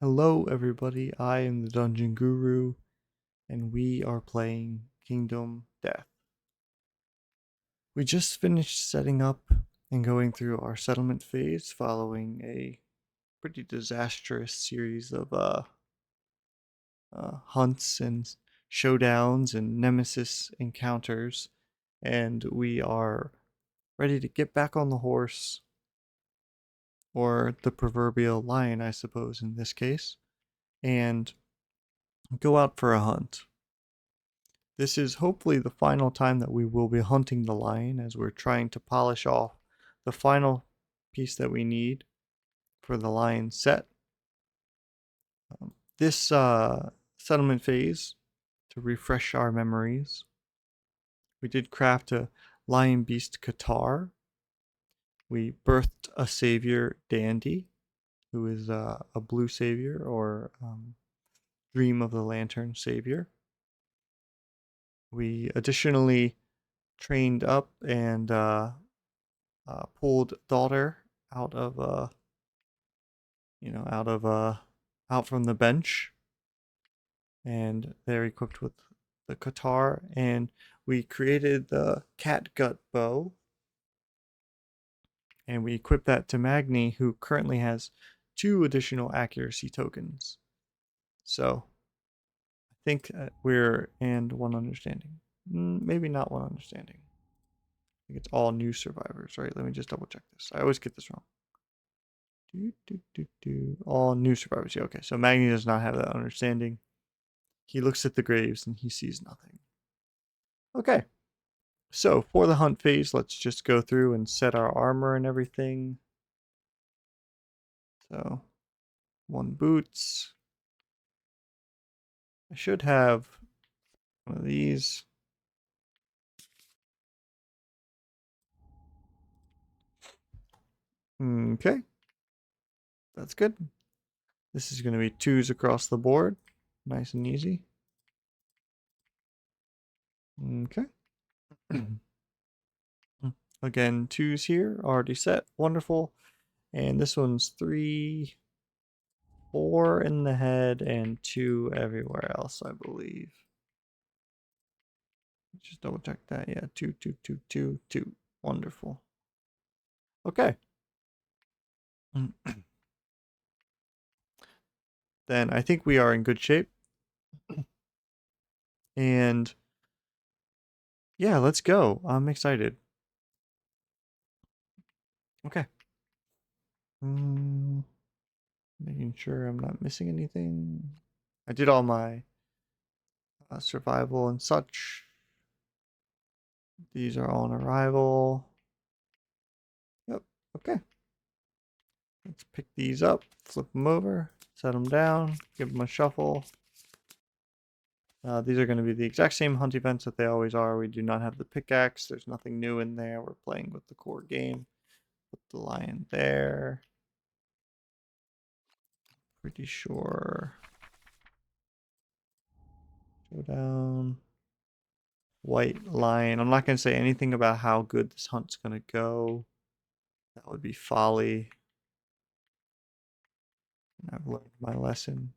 Hello, everybody. I am the Dungeon Guru, and we are playing Kingdom Death. We just finished setting up and going through our settlement phase following a pretty disastrous series of hunts and showdowns and nemesis encounters, and we are ready to get back on the horse, or the proverbial lion, I suppose, in this case, and go out for a hunt. This is hopefully the final time that we will be hunting the lion as we're trying to polish off the final piece that we need for the lion set. This settlement phase, to refresh our memories, we did craft a lion beast Qatar. We birthed a savior, Dandy, who is a blue savior or dream of the lantern savior. We additionally trained up and pulled daughter out of out from the bench, and they're equipped with the Qatar, and we created the catgut bow, and we equipped that to Magni, who currently has 2 additional accuracy tokens. So I think we're and 1 understanding. Maybe not 1 understanding. I think it's all new survivors, right? Let me just double check this. I always get this wrong. All new survivors. Yeah, okay. So Magni does not have that understanding. He looks at the graves and he sees nothing. Okay. So for the hunt phase, let's just go through and set our armor and everything. So 1 boots. I should have one of these. Okay. That's good. This is going to be 2s across the board. Nice and easy. Okay. Again, 2s here, already set. Wonderful. And this one's 3, 4 in the head, and 2 everywhere else, I believe. Just double check that. Yeah, 2, 2, 2, 2, 2. Wonderful. Okay. Then I think we are in good shape. And yeah, let's go. I'm excited. Okay. Making sure I'm not missing anything. I did all my survival and such. These are all on arrival. Yep. Okay. Let's pick these up, flip them over, set them down, give them a shuffle. These are going to be the exact same hunt events that they always are. We do not have the pickaxe. There's nothing new in there. We're playing with the core game. Put the lion there. Pretty sure. Showdown. White lion. I'm not going to say anything about how good this hunt's going to go. That would be folly. And I've learned my lesson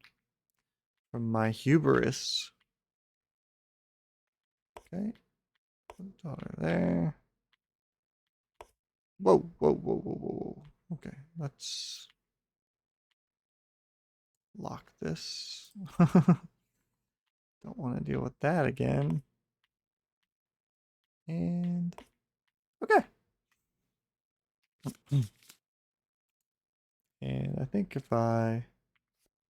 from my hubris. Okay. Put daughter there. Whoa, whoa, whoa, whoa, whoa, whoa. Okay, let's lock this. Don't want to deal with that again. And okay. And I think if I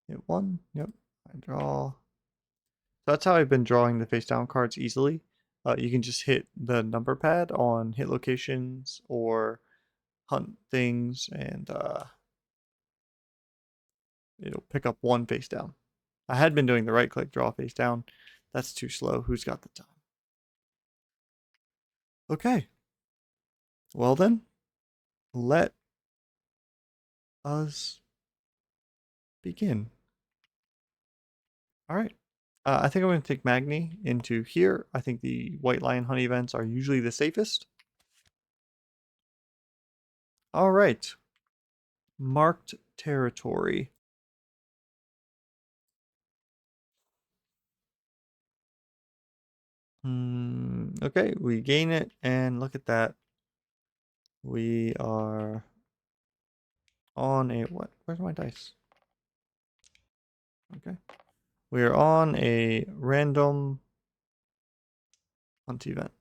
hit 1, yep, I draw. So that's how I've been drawing the face down cards easily. You can just hit the number pad on hit locations or hunt things, and it'll pick up 1 face down. I had been doing the right click draw face down. That's too slow. Who's got the time? Okay. Well then, let us begin. All right. I think I'm going to take Magni into here. I think the White Lion Hunt events are usually the safest. All right. Marked territory. Okay, we gain it, and look at that. We are on a what? Where's my dice? Okay. We are on a random hunt event.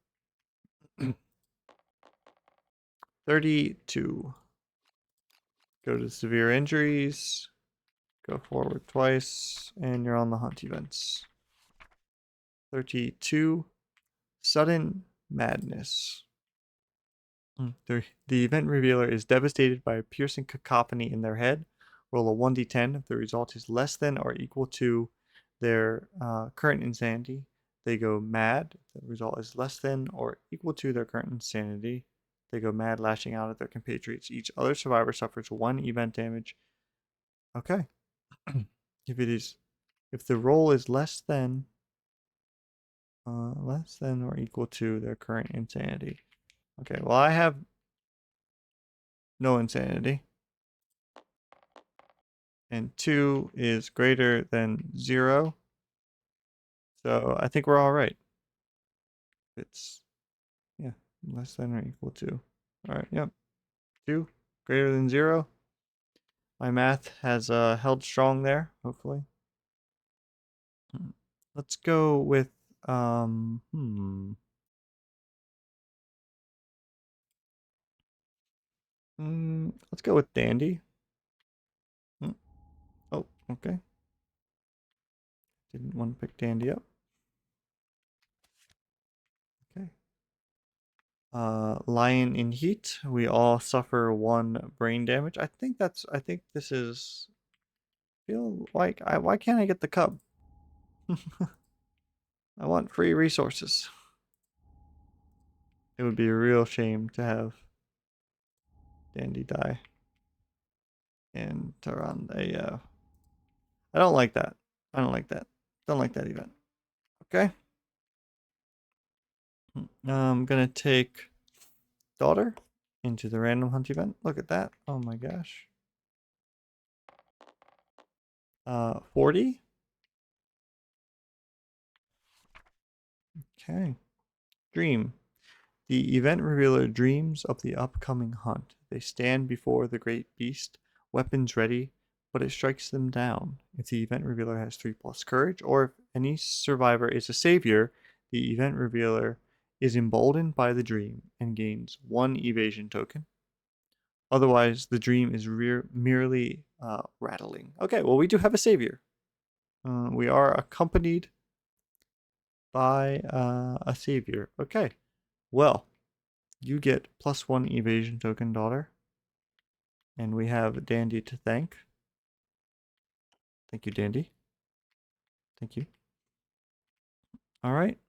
32. Go to severe injuries. Go forward twice, and you're on the hunt events. 32. Sudden madness. The event revealer is devastated by a piercing cacophony in their head. Roll a 1d10. If the result is less than or equal to their current insanity, they go mad. If the result is less than or equal to their current insanity, they go mad, lashing out at their compatriots. Each other survivor suffers 1 event damage. Okay. If the roll is less than or equal to their current insanity. Okay, well I have no insanity. And 2 is greater than 0. So I think we're all right. It's, yeah, less than or equal to. All right, yep. 2 greater than 0. My math has held strong there, hopefully. Let's go with, let's go with Dandy. Oh, okay. Didn't want to pick Dandy up. Okay. Lion in heat. We all suffer 1 brain damage. I think this is, feel like, why can't I get the cub? I want free resources. It would be a real shame to have Dandy die. And Tyrande, yeah. I don't like that. I don't like that. Don't like that event. Okay. I'm gonna take Daughter into the random hunt event. Look at that. Oh my gosh. 40. Okay. Dream. The event revealer dreams of the upcoming hunt. They stand before the great beast, weapons ready, but it strikes them down. If the event revealer has 3+ courage, or if any survivor is a savior, the event revealer is emboldened by the dream and gains 1 evasion token. Otherwise, the dream is merely rattling. Okay, well, we do have a savior. We are accompanied by a savior. Okay, well, you get +1 evasion token, Daughter. And we have Dandy to thank. Thank you, Dandy. Thank you. All right.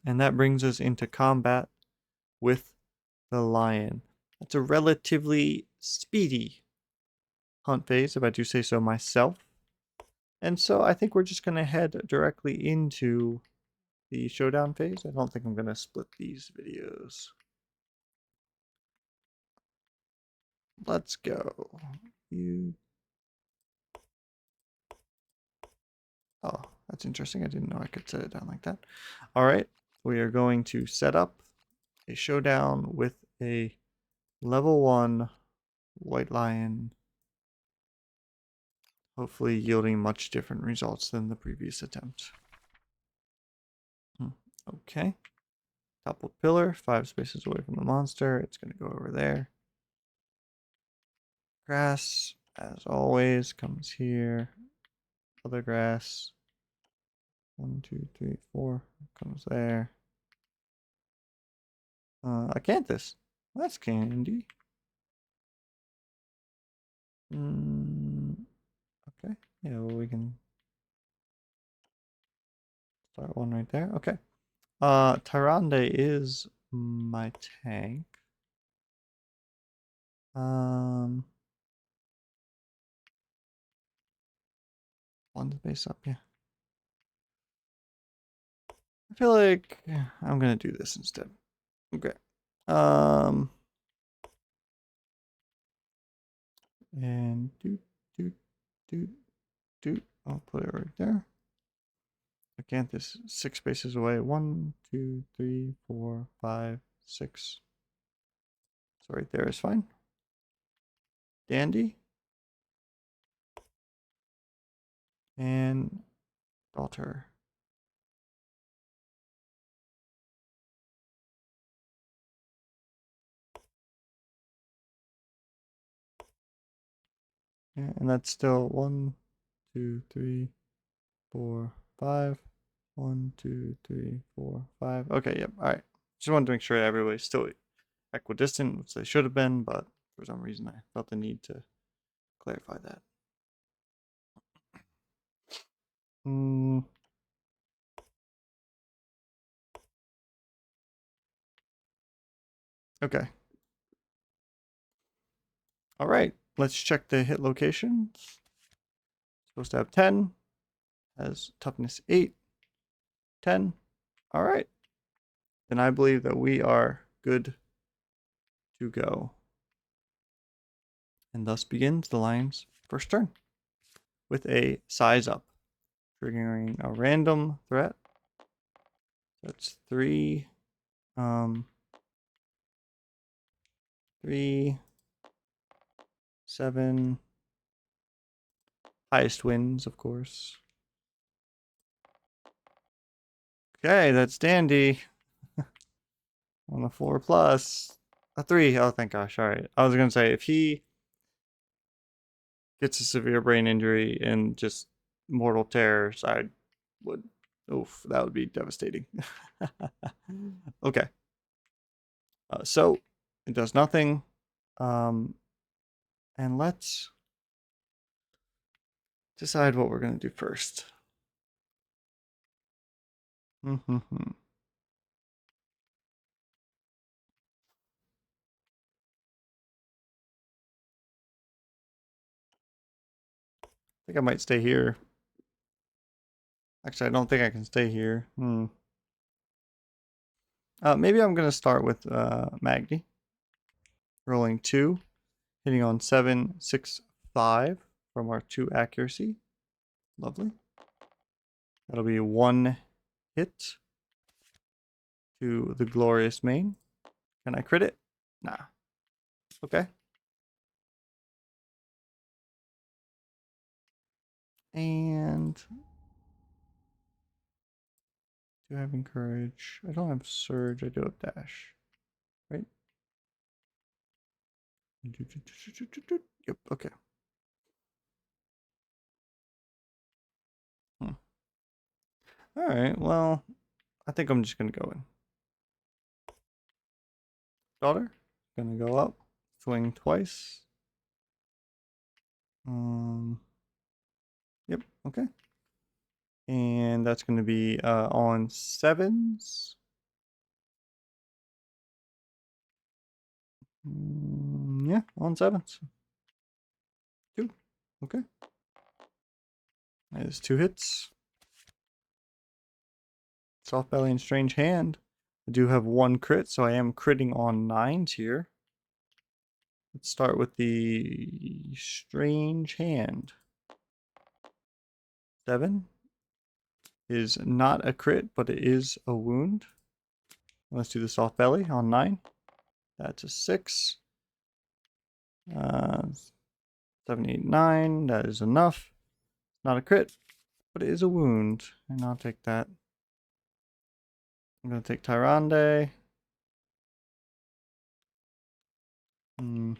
And that brings us into combat with the lion. That's a relatively speedy hunt phase, if I do say so myself. And so I think we're just going to head directly into the showdown phase. I don't think I'm going to split these videos. Let's go. Oh, that's interesting. I didn't know I could set it down like that. All right. We are going to set up a showdown with a level 1 white lion, hopefully yielding much different results than the previous attempt. Okay. Topple pillar, 5 spaces away from the monster. It's going to go over there. Grass, as always, comes here. Other grass. 1, 2, 3, 4 comes there. Acanthus. That's candy. Okay. Yeah, well, we can start one right there. Okay. Tyrande is my tank. One base up, yeah. I feel like I'm gonna do this instead. Okay. And do. I'll put it right there. can't this 6 spaces away? 1, 2, 3, 4, 5, 6. So right there is fine. Dandy. And daughter. Yeah, and that's still 1, 2, 3, 4, 5. 1, 2, 3, 4, 5. Okay, yep. All right. Just wanted to make sure everybody's still equidistant, which they should have been, but for some reason I felt the need to clarify that. Hmm. Okay. All right. Let's check the hit locations. Supposed to have 10. Has toughness 8. 10. All right. Then I believe that we are good to go. And thus begins the lion's first turn with a size up, triggering a random threat. That's 3. 3, 7. Highest wins, of course. Okay, that's dandy. On the 4 plus. A 3. Oh, thank gosh. All right. I was going to say, if he gets a severe brain injury and just mortal tears, I would. Oof, that would be devastating. Okay. So it does nothing. And let's decide what we're going to do first. I think I might stay here. Actually, I don't think I can stay here. Maybe I'm going to start with Magni. Rolling 2. Hitting on 7, 6, 5 from our 2 accuracy. Lovely. That'll be 1 hit to the glorious main. Can I crit it? Nah. Okay. And do I have encourage? I don't have surge. I do have dash. Right? Yep. Okay. All right. Well, I think I'm just gonna go in. Daughter, gonna go up, swing twice. Yep. Okay. And that's gonna be on 7s. Yeah, on 7s. 2. Okay. That is 2 hits. Soft belly and strange hand. I do have 1 crit, so I am critting on 9s here. Let's start with the strange hand. 7 is not a crit, but it is a wound. Let's do the soft belly on 9. That's a 6. 7, 8, 9. That is enough. Not a crit, but it is a wound. And I'll take that. I'm going to take Tyrande. I'm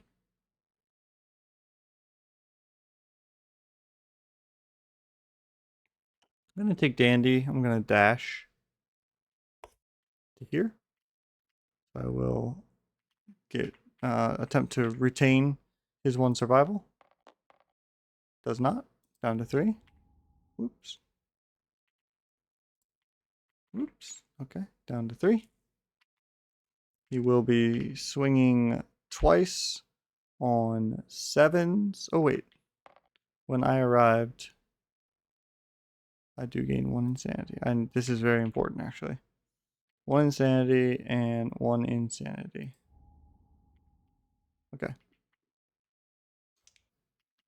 going to take Dandy. I'm going to dash to here. I will get attempt to retain his 1 survival. Does not. Down to 3. Whoops. Whoops. Okay. Down to 3. He will be swinging twice on 7s. Oh, wait. When I arrived, I do gain 1 insanity. And this is very important, actually. 1 insanity and 1 insanity. Okay.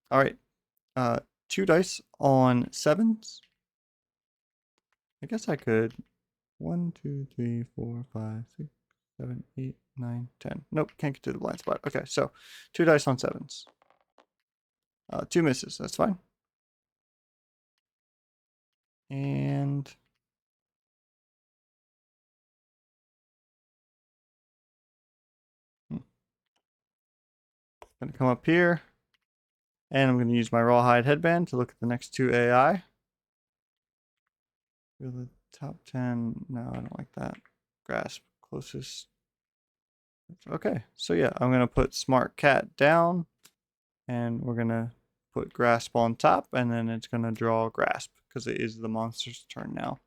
All right. 2 dice on 7s. I guess I could. 1, 2, 3, 4, 5, 6, 7, 8, 9, 10. Nope, can't get to the blind spot. Okay, so 2 dice on 7s. 2 misses, that's fine. And gonna come up here. And I'm gonna use my rawhide headband to look at the next 2 AI. The top 10. No, I don't like that. Grasp closest. Okay, so yeah, I'm gonna put smart cat down, and we're gonna put grasp on top, and then it's gonna draw grasp because it is the monster's turn now.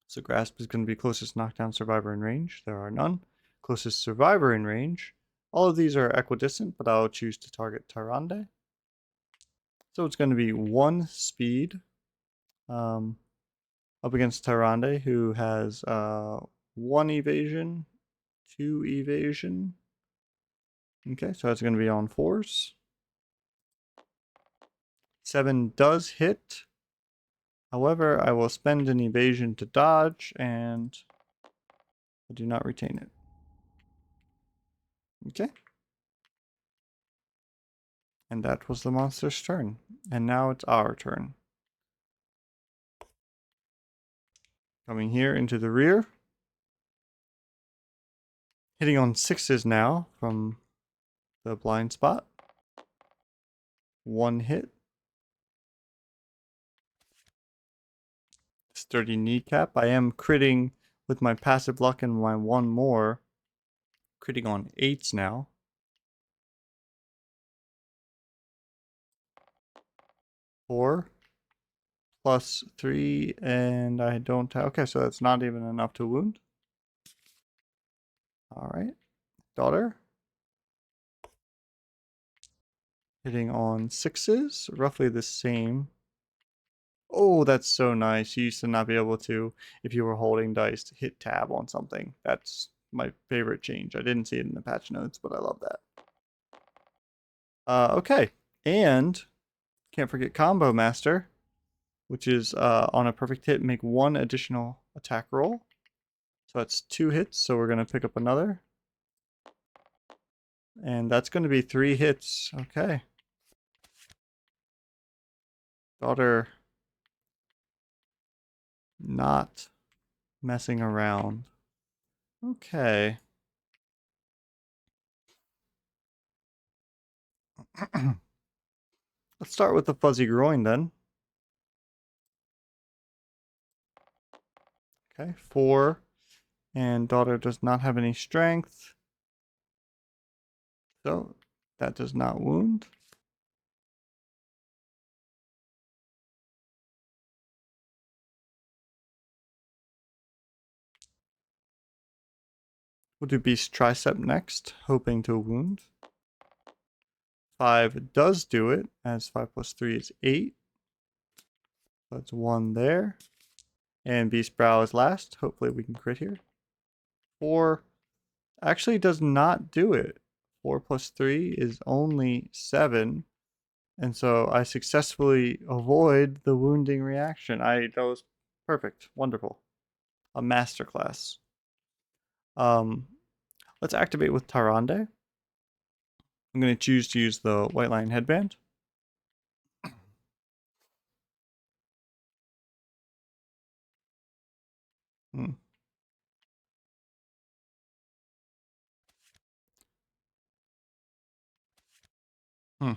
So grasp is gonna be closest knockdown survivor in range. There are none. Closest survivor in range. All of these are equidistant, but I'll choose to target Tyrande. So it's going to be 1 speed. Up against Tyrande, who has 1 evasion, 2 evasion. Okay, so that's going to be on 4s. 7 does hit. However, I will spend an evasion to dodge, and I do not retain it. Okay. And that was the monster's turn. And now it's our turn. Coming here into the rear. Hitting on 6s now from the blind spot. 1 hit. Sturdy kneecap. I am critting with my passive luck and my 1 more. Critting on 8s now. 4 plus 3, and I don't have. Okay, so that's not even enough to wound. Alright. Daughter. Hitting on 6s, roughly the same. Oh, that's so nice. You used to not be able to, if you were holding dice, to hit tab on something. That's my favorite change. I didn't see it in the patch notes, but I love that. Okay. And can't forget Combo Master, which is on a perfect hit, make 1 additional attack roll. So that's 2 hits, so we're going to pick up another. And that's going to be 3 hits. Okay. Daughter not messing around. Okay. Let's start with the fuzzy groin then. Okay, 4. And daughter does not have any strength. So that does not wound. We'll do beast tricep next, hoping to wound. 5 does do it, as 5 plus 3 is 8. That's 1 there. And beast brow is last. Hopefully we can crit here. 4 actually does not do it. 4 plus 3 is only 7. And so I successfully avoid the wounding reaction. That was perfect. Wonderful. A masterclass. Let's activate with Tyrande. I'm going to choose to use the White Lion headband. Hmm. Hmm.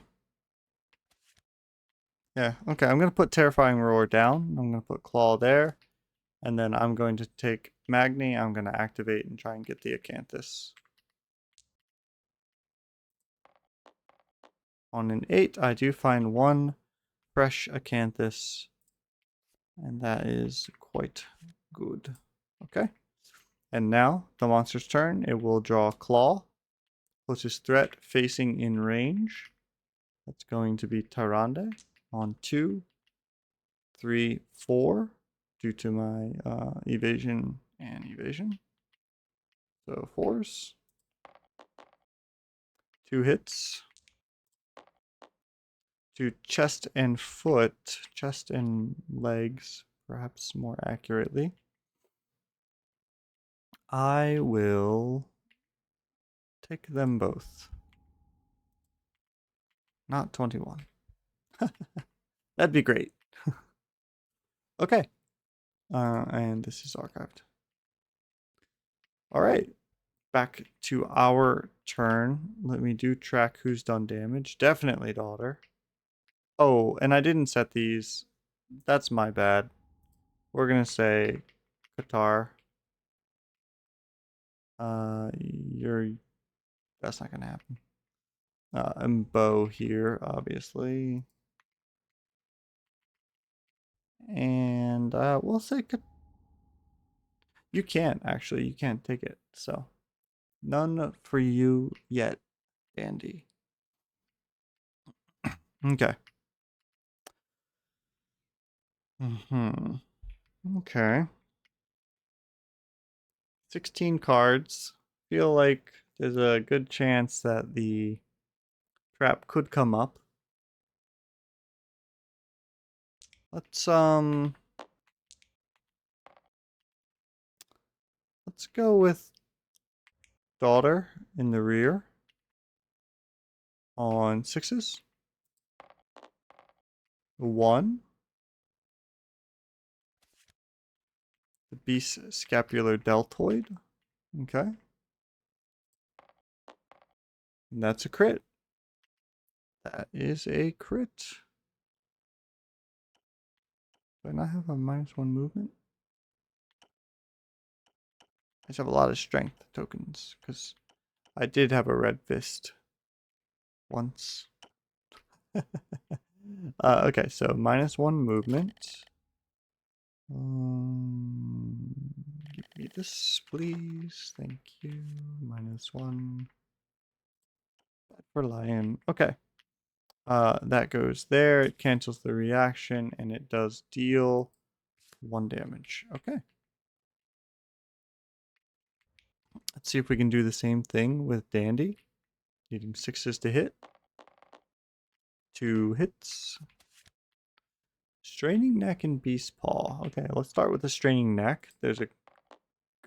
Yeah, okay, I'm going to put Terrifying Roar down. I'm going to put Claw there. And then I'm going to take Magni. I'm going to activate and try and get the Acanthus. On an 8, I do find 1 fresh Acanthus. And that is quite good. Okay. And now, the monster's turn. It will draw Claw. Closest threat facing in range. That's going to be Tyrande on 2, 3, 4, due to my evasion and evasion. So 4s. 2 hits. To chest and foot, chest and legs perhaps more accurately. I will take them both. Not 21. That'd be great. Okay. And this is archived. All right. Back to our turn. Let me do track who's done damage. Definitely daughter. Oh, and I didn't set these. That's my bad. We're gonna say Qatar. You're that's not gonna happen. And Bo here, obviously. And we'll say you can't actually. You can't take it. So none for you yet, Andy. Okay. Okay. 16 cards. Feel like there's a good chance that the trap could come up. Let's go with daughter in the rear on 6s. 1. The beast scapular deltoid. Okay. And that's a crit. That is a crit. Do I not have a -1 movement? I just have a lot of strength tokens because I did have a red fist once. Okay, so -1 movement. Give me this, please. Thank you. -1. Bad for lion. Okay. That goes there. It cancels the reaction, and it does deal 1 damage. Okay. Let's see if we can do the same thing with Dandy. Needing 6s to hit. 2 hits. Straining neck and beast paw. Okay, let's start with the straining neck. There's a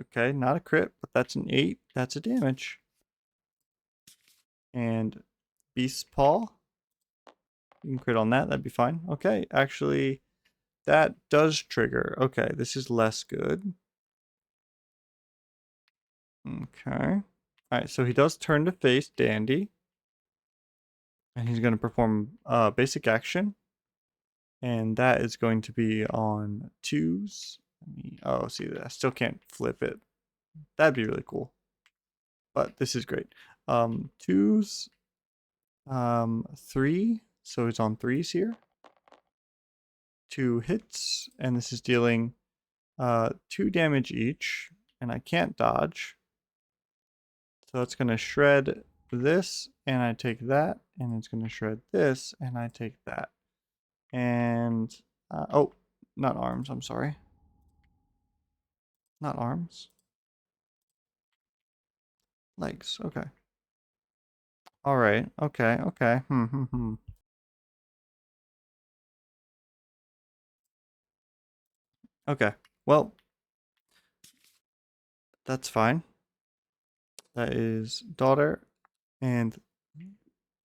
okay, not a crit, but that's an 8. That's a damage. And beast paw. You can crit on that. That'd be fine. Okay, actually, that does trigger. Okay, this is less good. Okay. Alright, so he does turn to face Dandy. And he's going to perform basic action. And that is going to be on 2s. Oh, see, I still can't flip it. That'd be really cool. But this is great. 2s, 3. So it's on 3s here. 2 hits, and this is dealing 2 damage each. And I can't dodge. So it's going to shred this, and I take that, and it's going to shred this, and I take that. And, oh, not arms, I'm sorry. Not arms. Legs, okay. Alright, okay, okay. Okay, well, that's fine. That is daughter and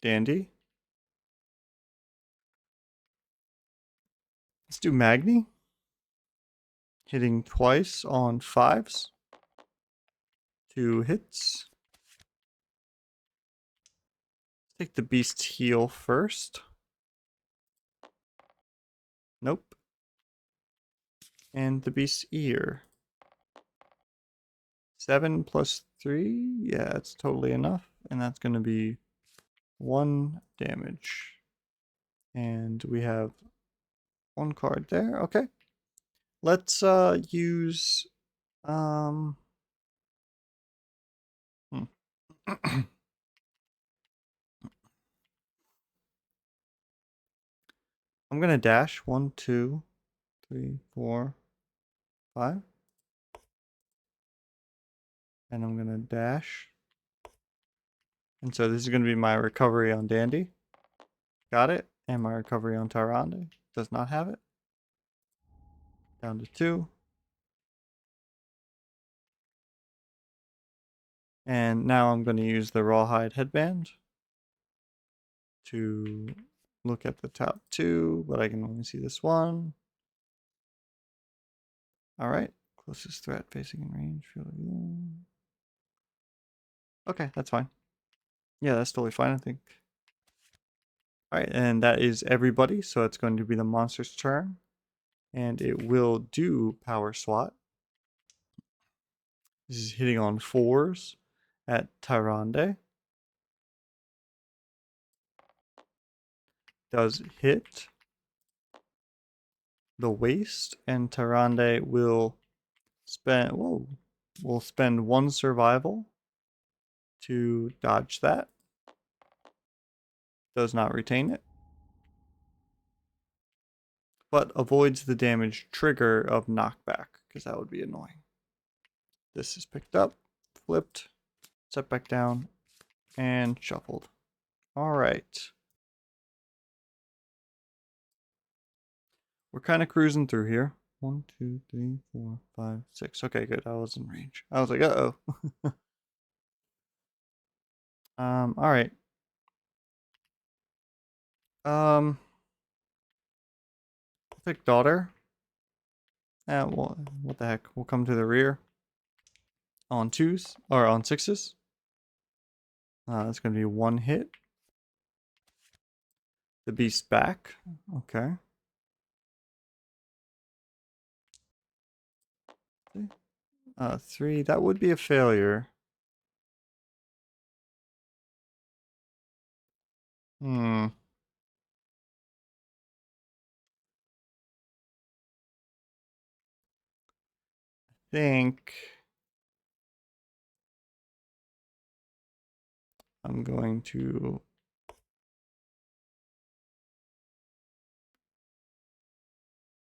Dandy. Let's do Magni. Hitting twice on 5s. 2 hits. Take the beast's heel first. Nope. And the beast's ear. 7 plus 3. Yeah, it's totally enough. And that's going to be 1 damage. And we have 1 card there. Okay. Let's use I'm gonna dash 1, 2, 3, 4, 5. And I'm gonna dash. And so this is gonna be my recovery on Dandy. Got it. And my recovery on Tyrande. Does not have it. Down to 2. And now I'm going to use the rawhide headband to look at the top 2, but I can only see this one. All right, closest threat facing in range. Field of view. Okay, that's fine. Yeah, that's totally fine, I think. All right, and that is everybody, so it's going to be the monster's turn. And it will do power swat. This is hitting on 4s at Tyrande. Does hit the waist, and Tyrande will spend will spend 1 survival to dodge that. Does not retain it, but avoids the damage trigger of knockback, because that would be annoying. This is picked up, flipped, set back down, and shuffled. All right. We're kind of cruising through here. 1, 2, 3, 4, 5, 6. Okay, good. I was in range. I was like, uh-oh. All right. I'll pick daughter. Well, what the heck? We'll come to the rear on 2s or on 6s. That's gonna be 1 hit. The beast back. Okay. 3. That would be a failure. Hmm. Think I'm going to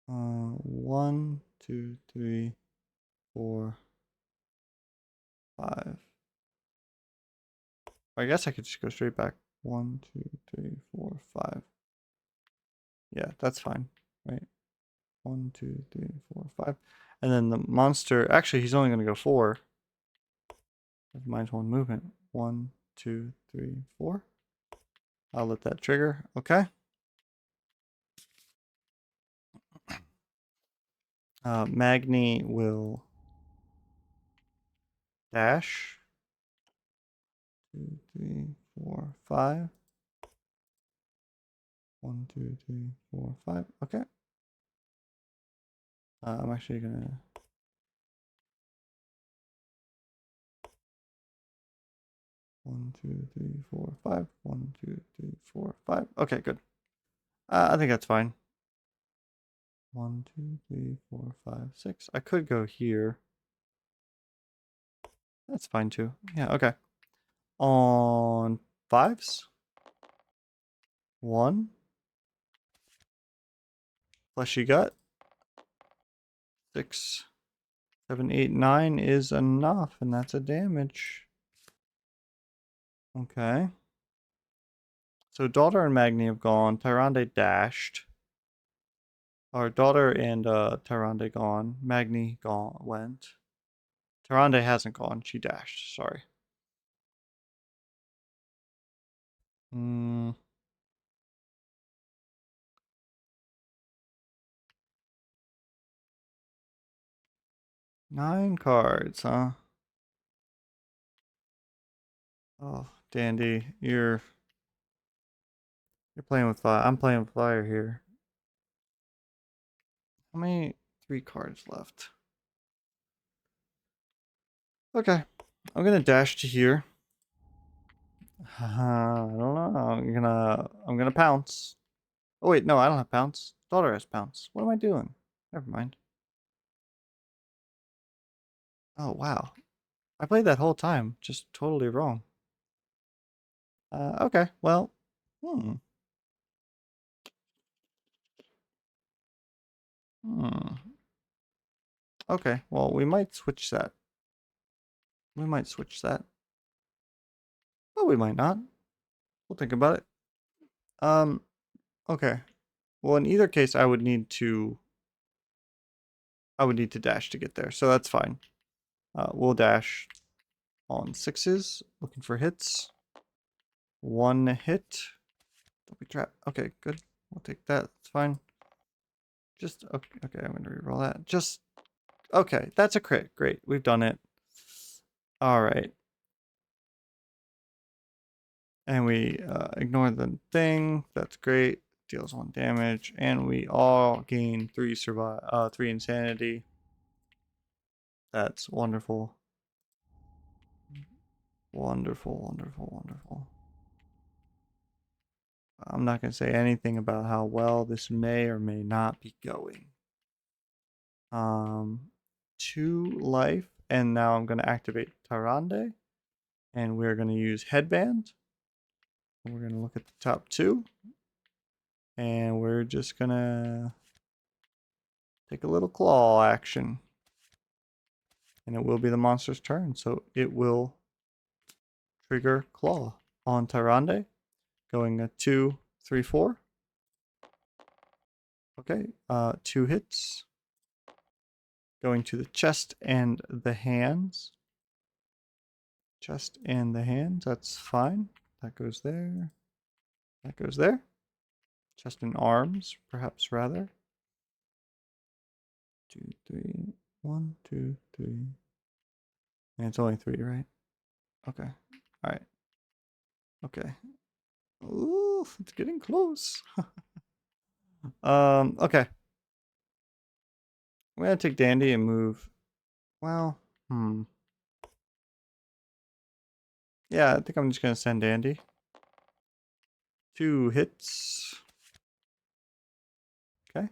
1, 2, 3, 4, 5. I guess I could just go straight back. 1, 2, 3, 4, 5. Yeah, that's fine, right? 1, 2, 3, 4, 5. And then the monster, actually, he's only going to go 4. Mine's 1 movement. 1, 2, 3, 4. I'll let that trigger. Okay. Magni will dash. 2, 3, 4, 5. 1, 2, 3, 4, 5. Okay. I'm actually gonna. 1, 2, 3, 4, 5. 1, 2, 3, 4, 5. Okay, good. I think that's fine. 1, 2, 3, 4, 5, 6. I could go here. That's fine too. Yeah, okay. On 5s. 1. Fleshy gut. 6, 7, 8, 9 is enough, and that's a damage. Okay. So daughter and Magni have gone. Tyrande dashed. Our daughter and Tyrande gone. Magni went. Tyrande hasn't gone. She dashed. Sorry. 9 cards, huh? Oh, Dandy, you're playing with fire. I'm playing with fire here. How many 3 cards left? Okay, I'm gonna dash to here. I don't know. I'm gonna pounce. Oh wait, no, I don't have pounce. Daughter has pounce. What am I doing? Never mind. Oh wow, I played that whole time, just totally wrong. Okay, well, hmm. Hmm. Okay, well, we might switch that. We might switch that. But we might not. We'll think about it. Okay. Well, in either case, I would need to I would need to dash to get there, so that's fine. We'll dash on 6s, looking for hits. 1 hit. Don't be trapped. Okay, good. We'll take that. It's fine. Just okay. I'm gonna reroll that. Just okay. That's a crit. Great. We've done it. All right. And we ignore the thing. That's great. Deals 1 damage, and we all gain 3 3 insanity. That's wonderful. Wonderful, wonderful, wonderful. I'm not gonna say anything about how well this may or may not be going. 2 life, and now I'm gonna activate Tyrande, and we're gonna use Headband. And we're gonna look at the top 2, and we're just gonna take a little claw action. And it will be the monster's turn, so it will trigger claw on Tyrande, going a 2, 3, 4. Okay, 2 hits, going to the chest and the hands. Chest and the hands, that's fine. That goes there. That goes there. Chest and arms, perhaps rather. 2, 3. 1, 2, 3. And it's only 3, right? Okay. Alright. Okay. Ooh, it's getting close. Okay. I'm gonna take Dandy and move. Well, yeah, I think I'm just gonna send Dandy. 2 hits. Okay.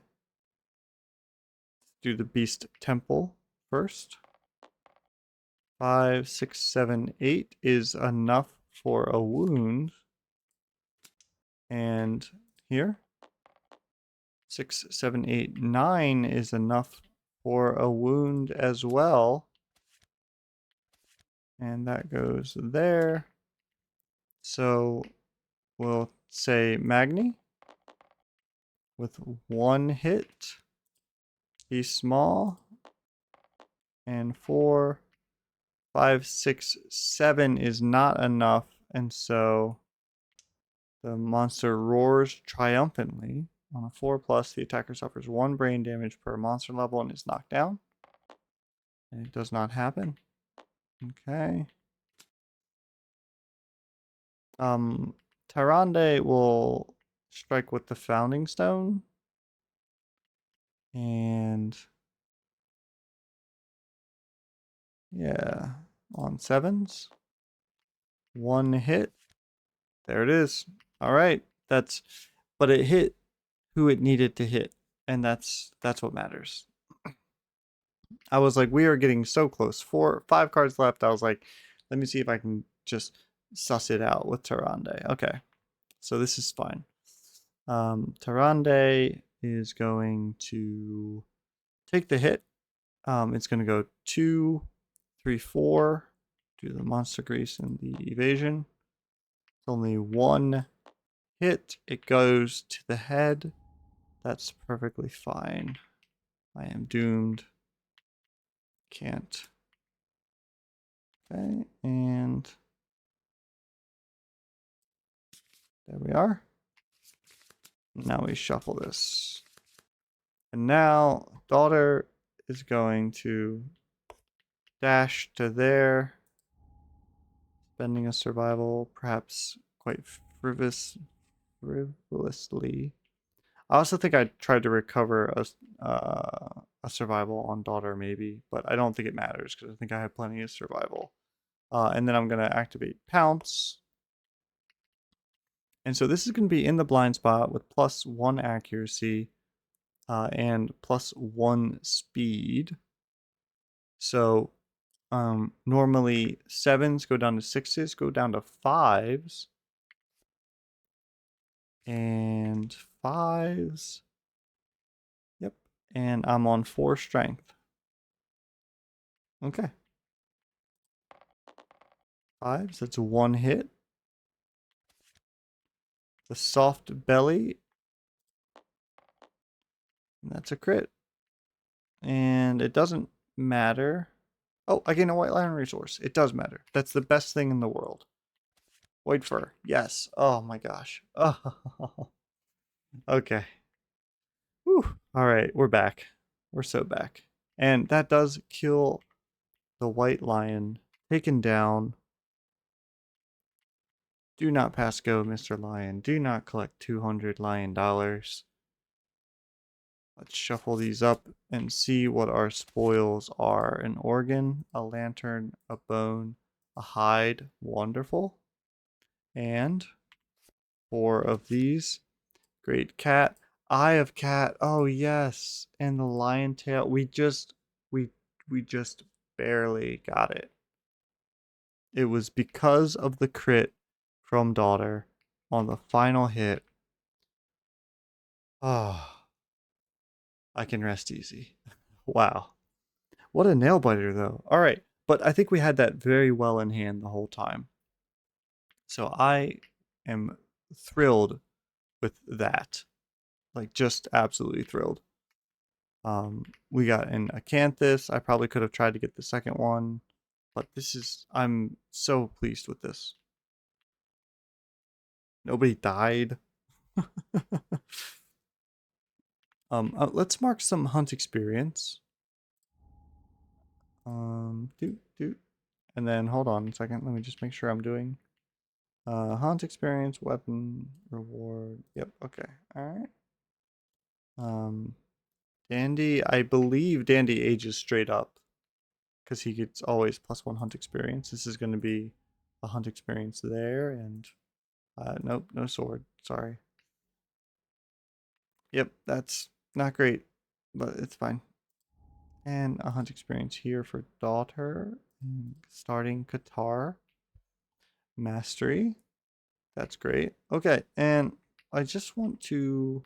Do the Beast Temple first. 5, 6, 7, 8 is enough for a wound. And here. 6, 7, 8, 9 is enough for a wound as well. And that goes there. So we'll say Magni with 1 hit. Be small. And 4, 5, 6, 7 is not enough. And so the monster roars triumphantly. On a 4+, the attacker suffers 1 brain damage per monster level and is knocked down. And it does not happen. Okay. Tyrande will strike with the Founding Stone. And yeah, on 7s. 1 hit. There it is. All right. But it hit who it needed to hit, and that's what matters. I was like, we are getting so close. 5 cards left. I was like, let me see if I can just suss it out with Tyrande. Okay, so this is fine. Tyrande is going to take the hit. It's going to go 2, 3, 4. Do the monster grease and the evasion. It's only 1 hit. It goes to the head. That's perfectly fine. I am doomed. Can't. Okay, and there we are. Now we shuffle this. And now daughter is going to dash to there, spending a survival, perhaps quite frivolously. I also think I tried to recover a survival on daughter maybe, but I don't think it matters because I think I have plenty of survival. And then I'm going to activate Pounce. And so this is going to be in the blind spot with +1 accuracy and +1 speed. So normally 7s go down to 6s, go down to 5s. And 5s. Yep. And I'm on 4 strength. Okay. 5s, that's 1 hit. The soft belly. And that's a crit. And it doesn't matter. Oh, I gain a white lion resource. It does matter. That's the best thing in the world. White fur. Yes. Oh my gosh. Oh. Okay. Whew. All right, we're back. We're so back. And that does kill the white lion. Taken down. Do not pass go, Mr. Lion. Do not collect 200 lion dollars. Let's shuffle these up and see what our spoils are. An organ, a lantern, a bone, a hide. Wonderful. And 4 of these. Great cat. Eye of cat. Oh yes. And the lion tail. We we just barely got it. It was because of the crit from daughter on the final hit. Oh, I can rest easy. Wow. What a nail biter though. All right. But I think we had that very well in hand the whole time. So I am thrilled with that. Like just absolutely thrilled. We got an acanthus. I probably could have tried to get the second one, but I'm so pleased with this. Nobody died. Let's mark some hunt experience. Do. And then hold on a second. Let me just make sure I'm doing hunt experience, weapon, reward. Yep, okay. All right. Um, Dandy, I believe Dandy ages straight up because he gets always +1 hunt experience. This is going to be a hunt experience there, and nope, no sword. Sorry. Yep, that's not great, but it's fine. And a hunt experience here for daughter. Starting Qatar. Mastery. That's great. Okay, and I just want to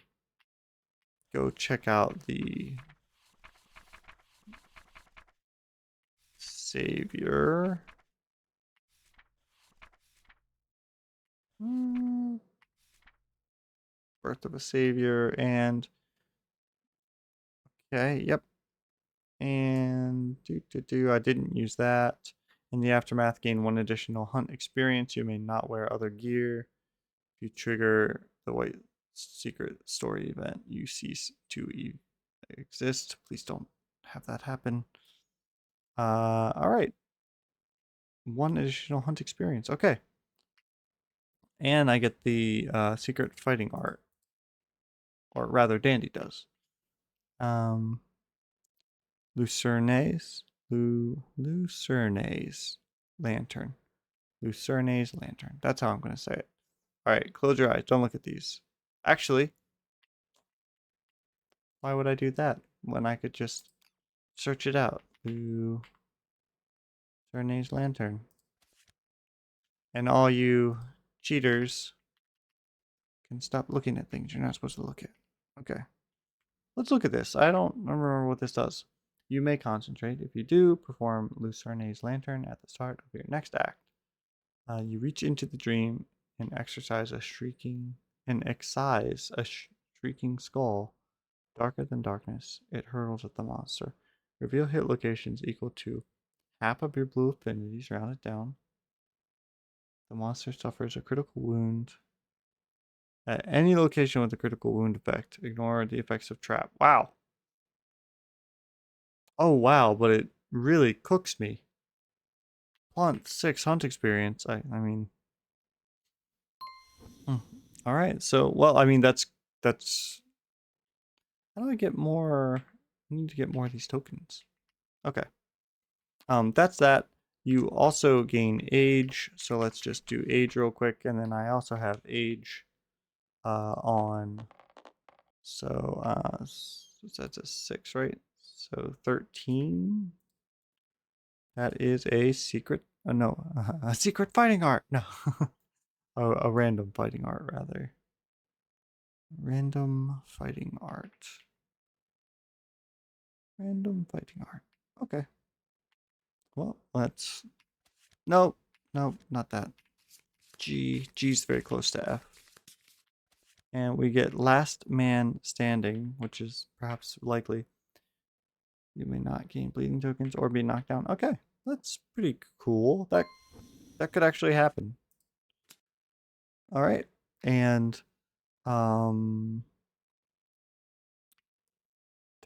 go check out the Savior. Birth of a Savior, and okay, yep. And I didn't use that. In the aftermath, gain 1 additional hunt experience. You may not wear other gear. If you trigger the white secret story event, you cease to exist. Please don't have that happen. All right. 1 additional hunt experience. Okay. And I get the secret fighting art. Or rather, Dandy does. Lucerna's lantern. Lucerna's lantern. That's how I'm going to say it. All right, close your eyes. Don't look at these. Actually, why would I do that when I could just search it out? Lucerna's lantern. And all you cheaters can stop looking at things you're not supposed to look at. Okay. Let's look at this. I don't remember what this does. You may concentrate. If you do, perform Lucerna's lantern at the start of your next act. You reach into the dream and excise a shrieking skull darker than darkness. It hurtles at the monster. Reveal hit locations equal to half of your blue affinities. Round it down. The monster suffers a critical wound at any location with a critical wound effect. Ignore the effects of trap. Wow. Oh wow, but it really cooks me. +6 hunt experience. I mean, all right. So well, I mean that's. How do I get more? I need to get more of these tokens. Okay. That's that. You also gain age. So let's just do age real quick, and then I also have age on. So that's a 6, right? So 13. That is a secret. No, a secret fighting art. No, a random fighting art rather. Random fighting art. Random fighting art. Okay. Well, let's. Nope. Nope. Not that. G's very close to F. And we get last man standing, which is perhaps likely. You may not gain bleeding tokens or be knocked down. Okay, that's pretty cool. That could actually happen. All right, and um,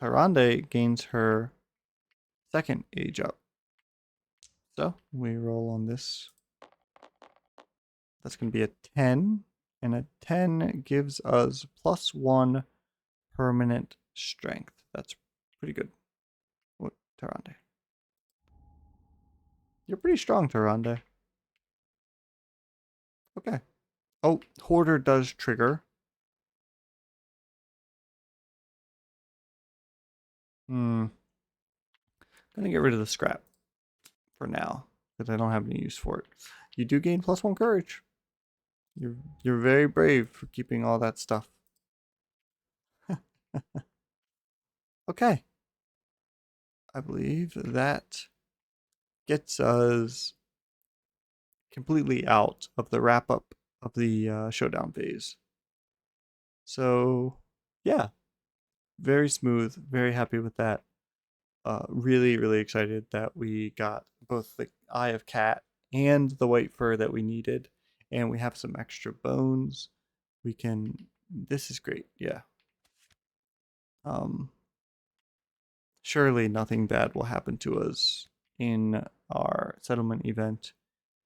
Tyrande gains her second age up. So we roll on this. That's going to be a 10, and a 10 gives us +1 permanent strength. That's pretty good. What, Tyrande? You're pretty strong, Tyrande. Okay. Oh, Hoarder does trigger. Gonna get rid of the scrap for now because I don't have any use for it. You do gain +1 courage. You're you're very brave for keeping all that stuff. Okay. I believe that gets us completely out of the wrap up of the showdown phase. So, yeah, very smooth. Very happy with that. Really, really excited that we got both the Eye of Cat and the white fur that we needed, and we have some extra bones. We can. This is great. Yeah. Um, Surely nothing bad will happen to us in our settlement event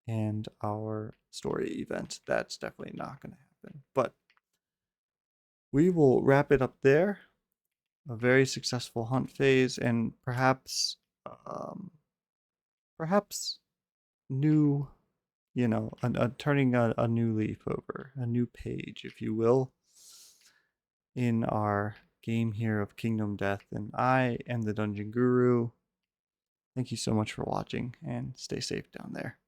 and our story event. That's definitely not going to happen. But we will wrap it up there. A very successful hunt phase, and um, perhaps new, turning a new leaf over, a new page, if you will, in our game here of Kingdom Death. And I am the Dungeon Guru. Thank you so much for watching, and stay safe down there.